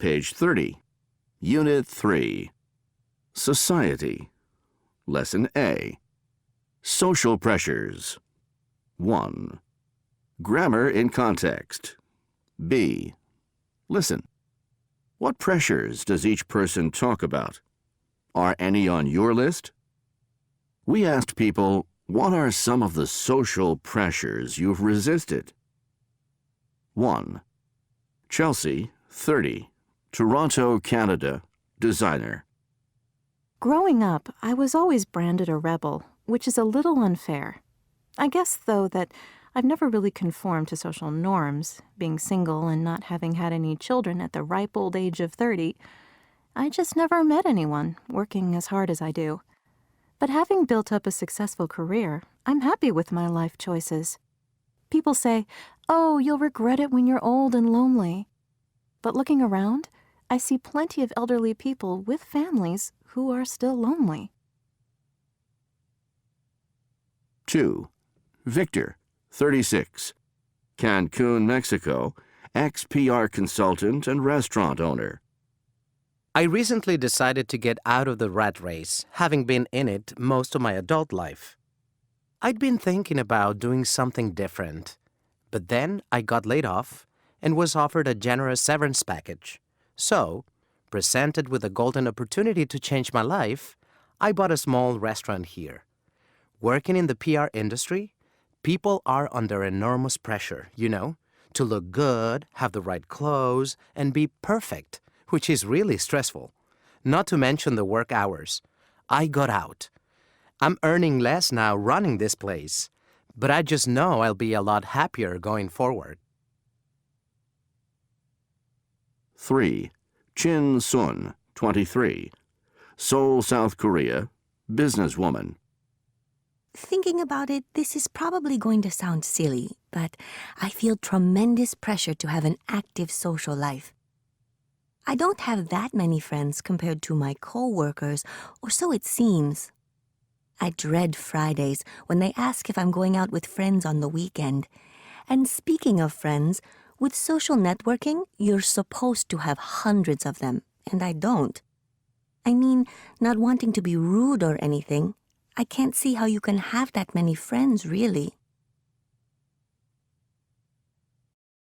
Page 30. Unit 3. Society. Lesson A. Social pressures. 1. Grammar in context. B. Listen. What pressures does each person talk about? Are any on your list? We asked people, what are some of the social pressures you've resisted? 1. Chelsea, 30, Toronto, Canada, designer. Growing up, I was always branded a rebel, which is a little unfair. I guess, though, that I've never really conformed to social norms, being single and not having had any children at the ripe old age of 30. I just never met anyone working as hard as I do. But having built up a successful career, I'm happy with my life choices. People say, "Oh, you'll regret it when you're old and lonely." But looking around, I see plenty of elderly people with families who are still lonely. 2. Victor, 36, Cancun, Mexico, ex-PR consultant and restaurant owner. I recently decided to get out of the rat race, having been in it most of my adult life. I'd been thinking about doing something different, but then I got laid off and was offered a generous severance package. So, presented with a golden opportunity to change my life, I bought a small restaurant here. Working in the PR industry, people are under enormous pressure, to look good, have the right clothes, and be perfect, which is really stressful. Not to mention the work hours. I got out. I'm earning less now running this place, but I just know I'll be a lot happier going forward. 3. Chin Sun, 23, Seoul, South Korea, businesswoman. Thinking about it, this is probably going to sound silly, but I feel tremendous pressure to have an active social life. I don't have that many friends compared to my co-workers, or so it seems. I dread Fridays when they ask if I'm going out with friends on the weekend. And speaking of friends, with social networking, you're supposed to have hundreds of them, and I don't. I mean, not wanting to be rude or anything, I can't see how you can have that many friends, really.